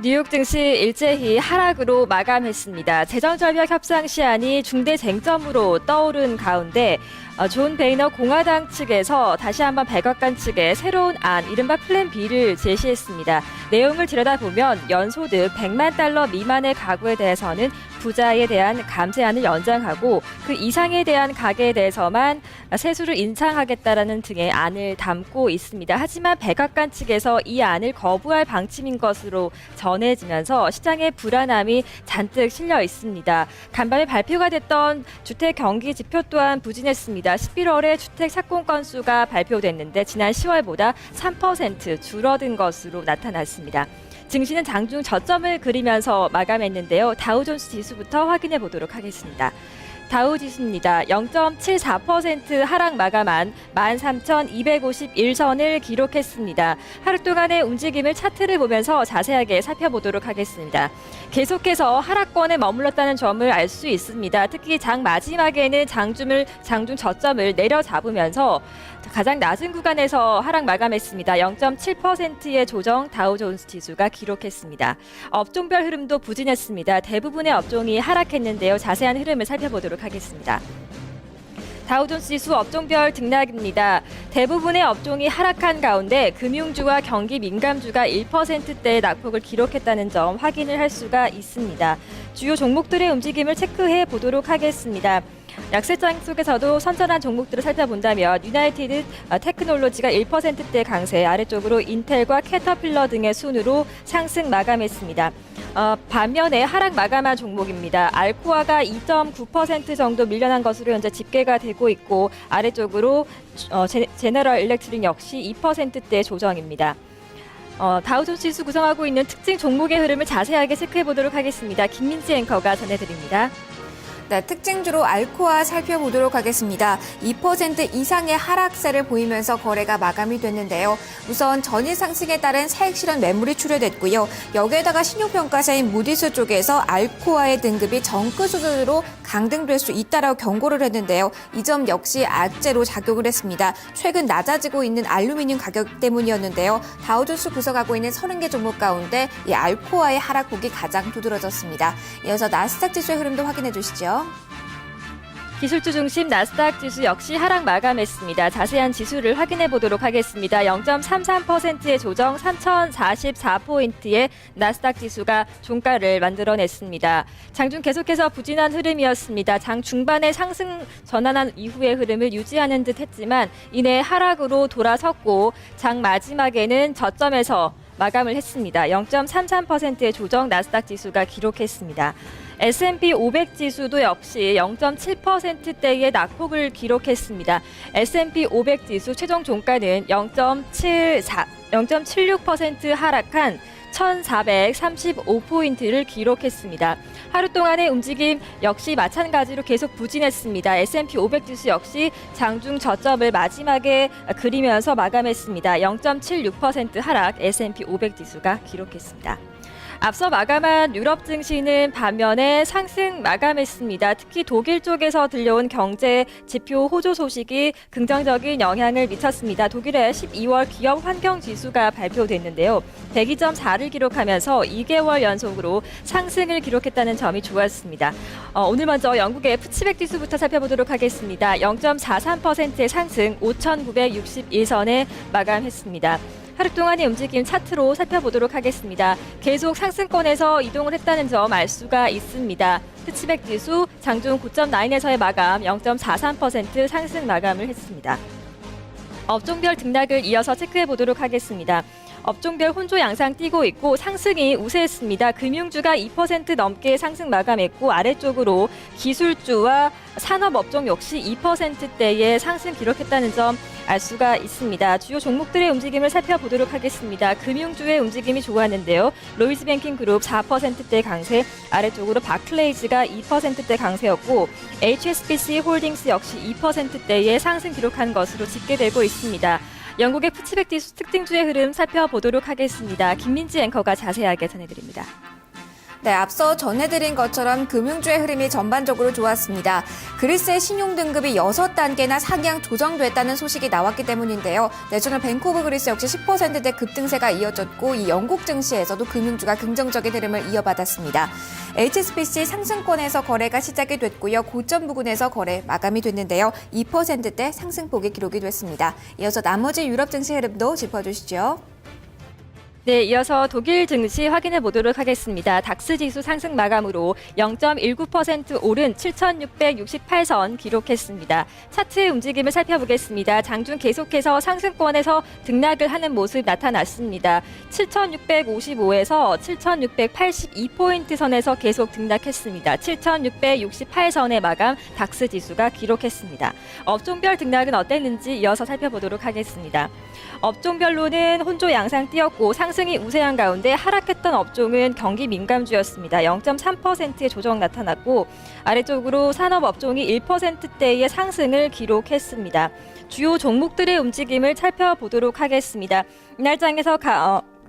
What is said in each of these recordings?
뉴욕 증시 일제히 하락으로 마감했습니다. 재정절벽 협상 시한이 중대 쟁점으로 떠오른 가운데 존 베이너 공화당 측에서 다시 한번 백악관 측에 새로운 안, 이른바 플랜 B를 제시했습니다. 내용을 들여다보면 연소득 100만 달러 미만의 가구에 대해서는 부자에 대한 감세안을 연장하고 그 이상에 대한 가계에 대해서만 세수를 인상하겠다라는 등의 안을 담고 있습니다. 하지만 백악관 측에서 이 안을 거부할 방침인 것으로 전해지면서 시장의 불안함이 잔뜩 실려 있습니다. 간밤에 발표가 됐던 주택 경기 지표 또한 부진했습니다. 11월에 주택 착공 건수가 발표됐는데 지난 10월보다 3% 줄어든 것으로 나타났습니다. 증시는 장중 저점을 그리면서 마감했는데요. 다우존스 지수부터 확인해 보도록 하겠습니다. 다우 지수입니다. 0.74% 하락 마감한 13,251선을 기록했습니다. 하루 동안의 움직임을 차트를 보면서 자세하게 살펴보도록 하겠습니다. 계속해서 하락권에 머물렀다는 점을 알 수 있습니다. 특히 장 마지막에는 장중 저점을 내려잡으면서 가장 낮은 구간에서 하락 마감했습니다. 0.7%의 조정 다우존스 지수가 기록했습니다. 업종별 흐름도 부진했습니다. 대부분의 업종이 하락했는데요. 자세한 흐름을 살펴보도록 하겠습니다. 다우존스 지수 업종별 등락입니다. 대부분의 업종이 하락한 가운데 금융주와 경기 민감주가 1%대의 낙폭을 기록했다는 점 확인을 할 수가 있습니다. 주요 종목들의 움직임을 체크해 보도록 하겠습니다. 약세장 속에서도 선전한 종목들을 살펴본다면 유나이티드 테크놀로지가 1%대 강세, 아래쪽으로 인텔과 캐터필러 등의 순으로 상승 마감했습니다. 반면에 하락 마감한 종목입니다. 알코아가 2.9% 정도 밀려난 것으로 현재 집계가 되고 있고 아래쪽으로 제너럴 일렉트릭 역시 2%대 조정입니다. 다우존스 지수 구성하고 있는 특징 종목의 흐름을 자세하게 체크해 보도록 하겠습니다. 김민지 앵커가 전해드립니다. 네, 특징주로 알코아 살펴보도록 하겠습니다. 2% 이상의 하락세를 보이면서 거래가 마감이 됐는데요. 우선 전일 상승에 따른 차익 실현 매물이 출회됐고요. 여기에다가 신용평가사인 무디스 쪽에서 알코아의 등급이 정크 수준으로 강등될 수 있다라고 경고를 했는데요. 이 점 역시 악재로 작용을 했습니다. 최근 낮아지고 있는 알루미늄 가격 때문이었는데요. 다우존스 구성하고 있는 30개 종목 가운데 이 알코아의 하락폭이 가장 두드러졌습니다. 이어서 나스닥 지수의 흐름도 확인해 주시죠. 기술주 중심 나스닥 지수 역시 하락 마감했습니다. 자세한 지수를 확인해 보도록 하겠습니다. 0.33%의 조정 3,044포인트의 나스닥 지수가 종가를 만들어냈습니다. 장중 계속해서 부진한 흐름이었습니다. 장 중반에 상승 전환한 이후의 흐름을 유지하는 듯 했지만 이내 하락으로 돌아섰고 장 마지막에는 저점에서 마감을 했습니다. 0.33%의 조정 나스닥 지수가 기록했습니다. S&P 500 지수도 역시 0.7%대의 낙폭을 기록했습니다. S&P 500 지수 최종 종가는 0.76% 하락한 1,435포인트를 기록했습니다. 하루 동안의 움직임 역시 마찬가지로 계속 부진했습니다. S&P 500 지수 역시 장중 저점을 마지막에 그리면서 마감했습니다. 0.76% 하락 S&P 500 지수가 기록했습니다. 앞서 마감한 유럽 증시는 반면에 상승 마감했습니다. 특히 독일 쪽에서 들려온 경제 지표 호조 소식이 긍정적인 영향을 미쳤습니다. 독일의 12월 기업 환경 지수가 발표됐는데요. 102.4를 기록하면서 2개월 연속으로 상승을 기록했다는 점이 좋았습니다. 오늘 먼저 영국의 푸치백 지수부터 살펴보도록 하겠습니다. 0.43%의 상승 5,961선에 마감했습니다. 하루 동안의 움직임 차트로 살펴보도록 하겠습니다. 계속 상승권에서 이동을 했다는 점 알 수가 있습니다. 푸치백 지수 장중 9.9에서의 마감 0.43% 상승 마감을 했습니다. 업종별 등락을 이어서 체크해 보도록 하겠습니다. 업종별 혼조 양상 띄고 있고 상승이 우세했습니다. 금융주가 2% 넘게 상승 마감했고 아래쪽으로 기술주와 산업업종 역시 2%대의 상승 기록했다는 점 알 수가 있습니다. 주요 종목들의 움직임을 살펴보도록 하겠습니다. 금융주의 움직임이 좋았는데요. 로이즈뱅킹그룹 4%대 강세, 아래쪽으로 바클레이즈가 2%대 강세였고 HSBC 홀딩스 역시 2%대의 상승 기록한 것으로 집계되고 있습니다. 영국의 푸치백 지수 특징주의 흐름 살펴보도록 하겠습니다. 김민지 앵커가 자세하게 전해드립니다. 네, 앞서 전해드린 것처럼 금융주의 흐름이 전반적으로 좋았습니다. 그리스의 신용등급이 6단계나 상향 조정됐다는 소식이 나왔기 때문인데요. 내셔널 뱅크 오브 그리스 역시 10%대 급등세가 이어졌고 이 영국 증시에서도 금융주가 긍정적인 흐름을 이어받았습니다. HSBC 상승권에서 거래가 시작이 됐고요. 고점 부근에서 거래 마감이 됐는데요. 2%대 상승폭이 기록이 됐습니다. 이어서 나머지 유럽 증시 흐름도 짚어주시죠. 네, 이어서 독일 증시 확인해 보도록 하겠습니다. 닥스 지수 상승 마감으로 0.19% 오른 7,668선 기록했습니다. 차트의 움직임을 살펴보겠습니다. 장중 계속해서 상승권에서 등락을 하는 모습 나타났습니다. 7,655에서 7,682포인트 선에서 계속 등락했습니다. 7,668선의 마감 닥스 지수가 기록했습니다. 업종별 등락은 어땠는지 이어서 살펴보도록 하겠습니다. 업종별로는 혼조 양상 띄었고 상승이 우세한 가운데 하락했던 업종은 경기 민감주였습니다. 0.3%의 조정 나타났고 아래쪽으로 산업 업종이 1%대의 상승을 기록했습니다. 주요 종목들의 움직임을 살펴보도록 하겠습니다. 이날장에서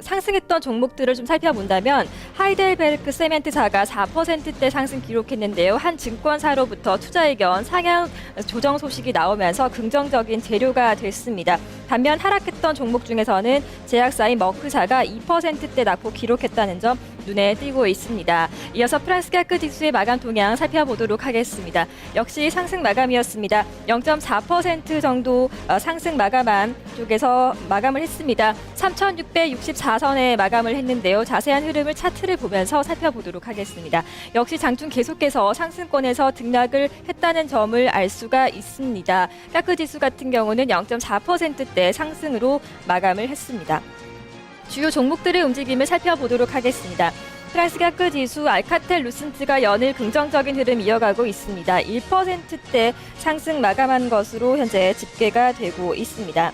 상승했던 종목들을 좀 살펴본다면 하이델베르크 세멘트사가 4%대 상승 기록했는데요. 한 증권사로부터 투자 의견 상향 조정 소식이 나오면서 긍정적인 재료가 됐습니다. 반면 하락했던 종목 중에서는 제약사인 머크사가 2%대 낙폭 기록했다는 점 눈에 띄고 있습니다. 이어서 프랑스 CAC 지수의 마감 동향 살펴보도록 하겠습니다. 역시 상승 마감이었습니다. 0.4% 정도 상승 마감한 쪽에서 마감을 했습니다. 3,664선에 마감을 했는데요. 자세한 흐름을 차트를 보면서 살펴보도록 하겠습니다. 역시 장중 계속해서 상승권에서 등락을 했다는 점을 알 수가 있습니다. CAC 지수 같은 경우는 0.4%대 상승으로 마감을 했습니다. 주요 종목들의 움직임을 살펴보도록 하겠습니다. 프랑스 CAC 지수 알카텔 루센트가 연일 긍정적인 흐름 이어가고 있습니다. 1%대 상승 마감한 것으로 현재 집계가 되고 있습니다.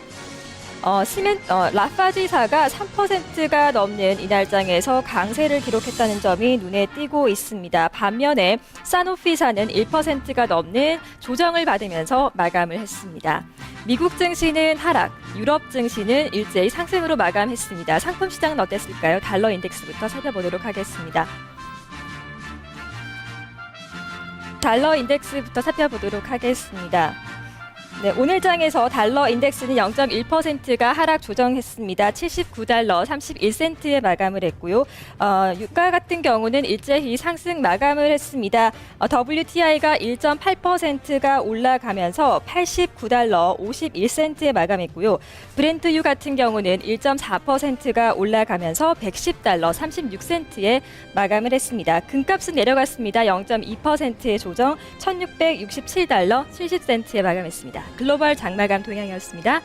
라파지사가 3%가 넘는 이날장에서 강세를 기록했다는 점이 눈에 띄고 있습니다. 반면에 사노피사는 1%가 넘는 조정을 받으면서 마감을 했습니다. 미국 증시는 하락, 유럽 증시는 일제히 상승으로 마감했습니다. 상품 시장은 어땠을까요? 달러 인덱스부터 살펴보도록 하겠습니다. 달러 인덱스부터 살펴보도록 하겠습니다. 네, 오늘 장에서 달러 인덱스는 0.1%가 하락 조정했습니다. 79달러 31센트에 마감을 했고요. 유가 같은 경우는 일제히 상승 마감을 했습니다. WTI가 1.8%가 올라가면서 89달러 51센트에 마감했고요. 브렌트유 같은 경우는 1.4%가 올라가면서 110달러 36센트에 마감을 했습니다. 금값은 내려갔습니다. 0.2%의 조정 1667달러 70센트에 마감했습니다. 글로벌 장마감 동향이었습니다.